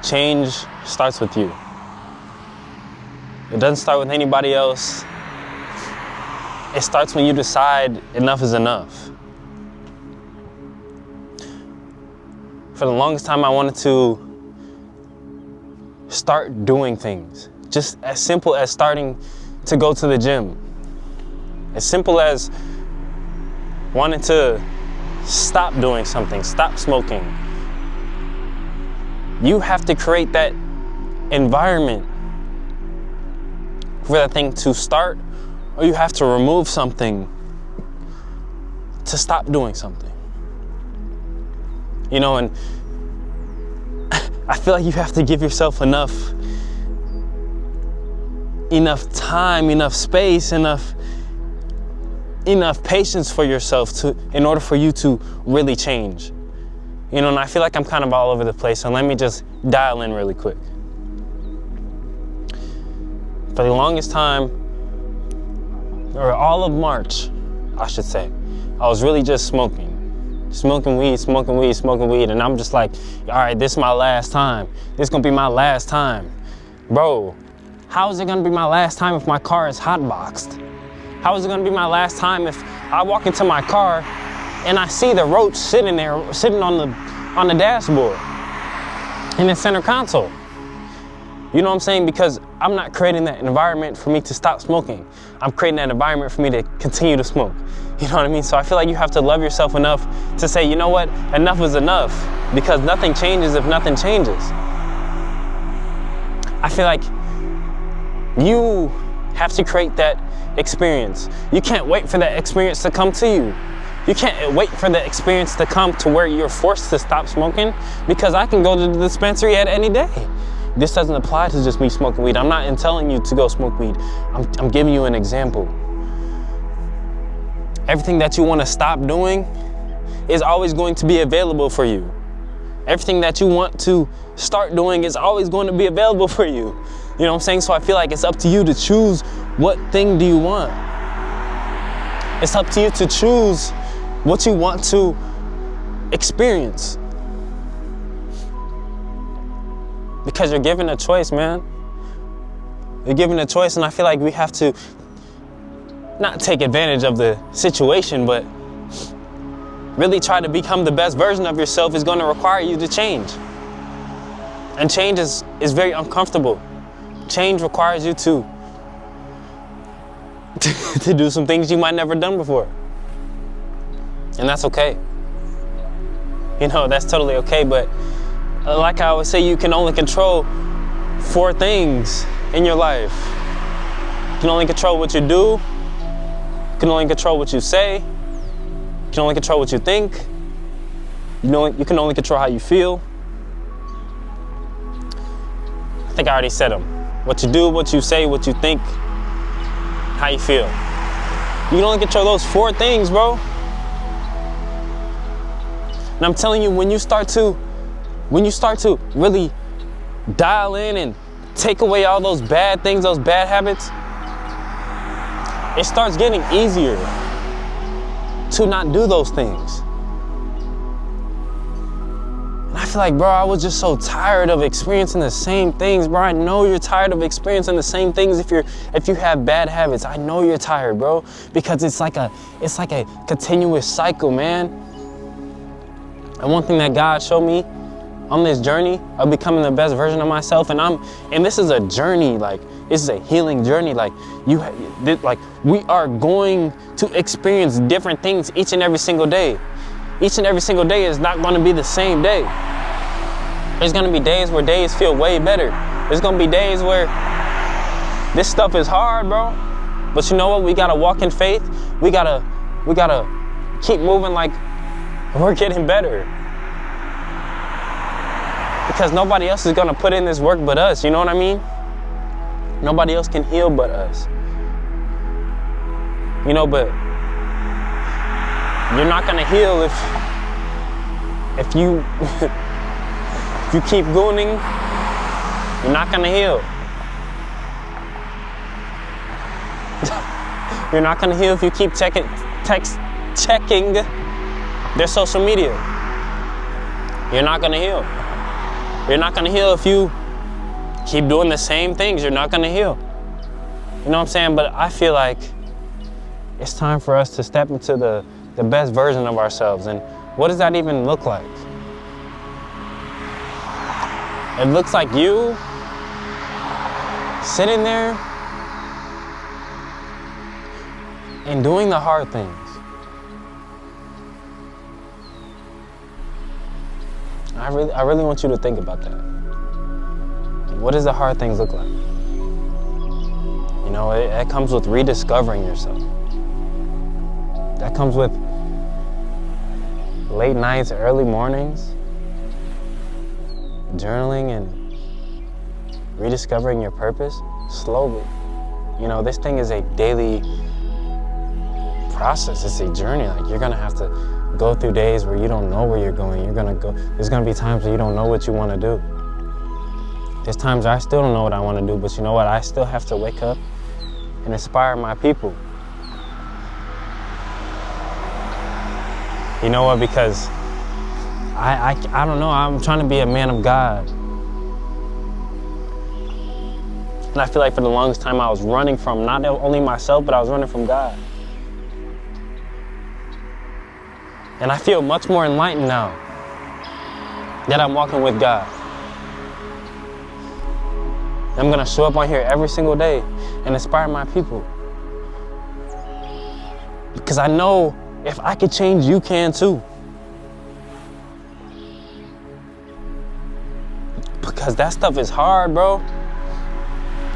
change starts with you. It doesn't start with anybody else. It starts when you decide enough is enough. For the longest time, I wanted to start doing things. Just as simple as starting to go to the gym. As simple as wanting to stop doing something, stop smoking. You have to create that environment for that thing to start, or you have to remove something to stop doing something. You know, and I feel like you have to give yourself enough time, enough space, enough patience for yourself in order for you to really change. You know, and I feel like I'm kind of all over the place, so let me just dial in really quick. For the longest time, or all of March, I should say, I was really just smoking weed, and I'm just like, all right, this is my last time. This is gonna be my last time. Bro, how is it gonna be my last time if my car is hotboxed? How is it gonna be my last time if I walk into my car and I see the roach sitting on the dashboard in the center console? You know what I'm saying? Because I'm not creating that environment for me to stop smoking. I'm creating that environment for me to continue to smoke. You know what I mean? So I feel like you have to love yourself enough to say, you know what? Enough is enough, because nothing changes if nothing changes. I feel like you have to create that experience. You can't wait for that experience to come to you. You can't wait for the experience to come to where you're forced to stop smoking, because I can go to the dispensary at any day. This doesn't apply to just me smoking weed. I'm not telling you to go smoke weed. I'm giving you an example. Everything that you want to stop doing is always going to be available for you. Everything that you want to start doing is always going to be available for you. You know what I'm saying? So I feel like it's up to you to choose what thing do you want. It's up to you to choose what you want to experience. Because you're given a choice, man. You're given a choice, and I feel like we have to not take advantage of the situation, but really try to become the best version of yourself is going to require you to change. And change is very uncomfortable. Change requires you to do some things you might never done before. And that's okay. You know, that's totally okay, but like I always say, you can only control 4 things in your life. You can only control what you do. You can only control what you say. You can only control what you think. You can only control how you feel. I think I already said them. What you do, what you say, what you think, how you feel. You can only control those 4 things, bro. And I'm telling you, when you start to really dial in and take away all those bad things, those bad habits, it starts getting easier to not do those things. And I feel like, bro, I was just so tired of experiencing the same things, bro. I know you're tired of experiencing the same things if you have bad habits. I know you're tired, bro, because it's like a continuous cycle, man. And one thing that God showed me on this journey of becoming the best version of myself, and this is a journey, like this is a healing journey, like we are going to experience different things each and every single day. Each and every single day is not going to be the same day. There's going to be days where days feel way better. There's going to be days where this stuff is hard, bro. But you know what? We got to walk in faith. We got to keep moving like we're getting better. Because nobody else is going to put in this work but us, you know what I mean? Nobody else can heal but us. You know, but you're not going to heal if you if you keep gooning. You're not going to heal. You're not going to heal if you keep checking their social media. You're not going to heal. You're not gonna heal if you keep doing the same things. You're not gonna heal. You know what I'm saying? But I feel like it's time for us to step into the best version of ourselves. And what does that even look like? It looks like you sitting there and doing the hard things. I really want you to think about that. What does the hard things look like? You know, it comes with rediscovering yourself. That comes with late nights, early mornings, journaling and rediscovering your purpose slowly. You know, this thing is a daily process. It's a journey. Like, you're gonna have to go through days where you don't know where you're going. There's gonna be times where you don't know what you wanna do. There's times I still don't know what I wanna do, but you know what? I still have to wake up and inspire my people. You know what? Because I don't know, I'm trying to be a man of God. And I feel like for the longest time I was running from not only myself, but I was running from God. And I feel much more enlightened now that I'm walking with God. I'm gonna show up on here every single day and inspire my people. Because I know if I could change, you can too. Because that stuff is hard, bro.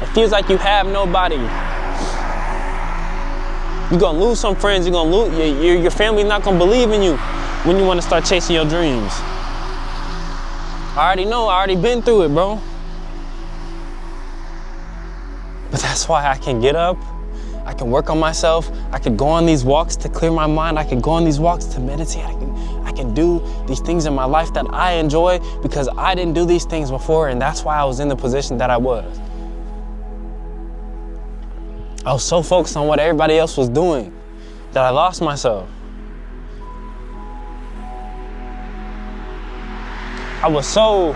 It feels like you have nobody. You're gonna lose some friends, you're gonna lose, your family's not gonna believe in you when you wanna start chasing your dreams. I already know, I already been through it, bro. But that's why I can get up, I can work on myself, I can go on these walks to clear my mind, I can go on these walks to meditate, I can do these things in my life that I enjoy because I didn't do these things before, and that's why I was in the position that I was. I was so focused on what everybody else was doing that I lost myself. I was so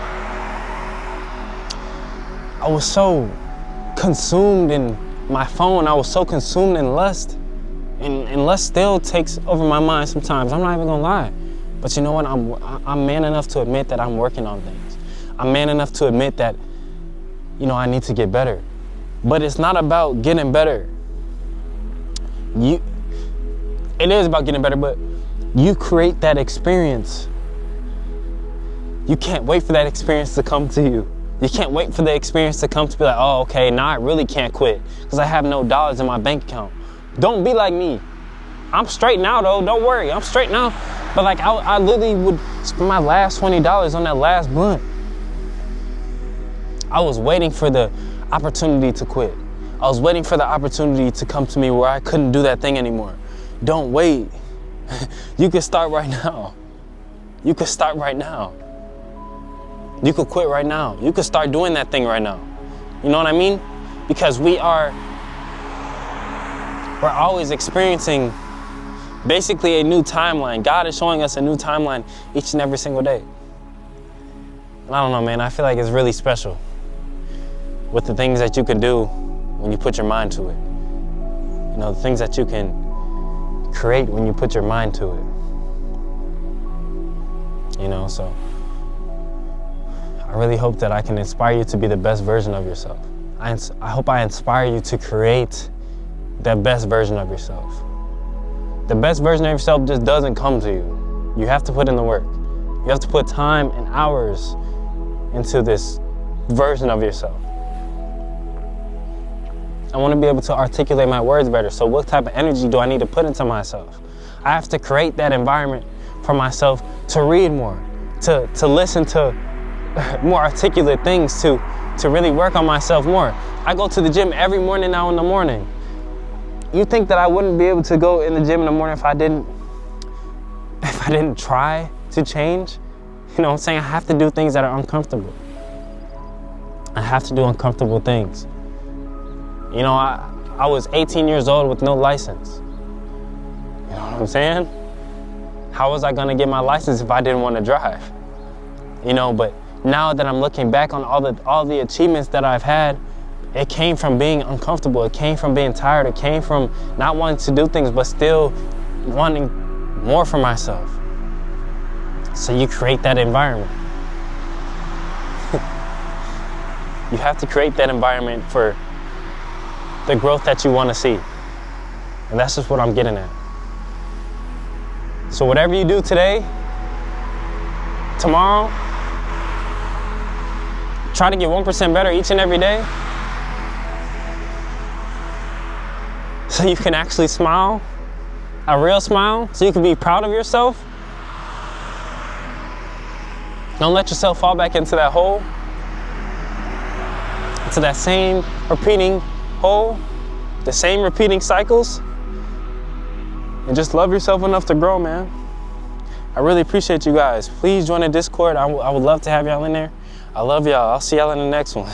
consumed in my phone. I was so consumed in lust. And lust still takes over my mind sometimes. I'm not even gonna lie. But you know what? I'm man enough to admit that I'm working on things. I'm man enough to admit that, you know, I need to get better. But it's not about getting better. It is about getting better, but you create that experience. You can't wait for that experience to come to you. You can't wait for the experience to come to be like, oh, okay, now I really can't quit because I have no dollars in my bank account. Don't be like me. I'm straight now, though. Don't worry, I'm straight now. But like, I literally would spend my last $20 on that last blunt. I was waiting for the opportunity to quit. I was waiting for the opportunity to come to me where I couldn't do that thing anymore. Don't wait. You can start right now. You can start right now. You could quit right now. You could start doing that thing right now. You know what I mean? Because we're always experiencing basically a new timeline. God is showing us a new timeline each and every single day. And I don't know, man, I feel like it's really special with the things that you can do when you put your mind to it. You know, the things that you can create when you put your mind to it. You know, so I really hope that I can inspire you to be the best version of yourself. I hope I inspire you to create the best version of yourself. The best version of yourself just doesn't come to you. You have to put in the work. You have to put time and hours into this version of yourself. I want to be able to articulate my words better. So what type of energy do I need to put into myself? I have to create that environment for myself to read more, to listen to more articulate things, to really work on myself more. I go to the gym every morning now in the morning. You think that I wouldn't be able to go in the gym in the morning if I didn't try to change? You know what I'm saying? I have to do things that are uncomfortable. I have to do uncomfortable things. You know, I was 18 years old with no license. You know what I'm saying? How was I gonna get my license if I didn't want to drive? You know, but now that I'm looking back on all the achievements that I've had, it came from being uncomfortable. It came from being tired. It came from not wanting to do things, but still wanting more for myself. So you create that environment. You have to create that environment for the growth that you want to see. And that's just what I'm getting at. So whatever you do today, tomorrow, try to get 1% better each and every day. So you can actually smile, a real smile, so you can be proud of yourself. Don't let yourself fall back into that hole, into that same repeating hole, the same repeating cycles, and just love yourself enough to grow, man. I really appreciate you guys. Please join the Discord. I would love to have y'all in there. I love y'all. I'll see y'all in the next one.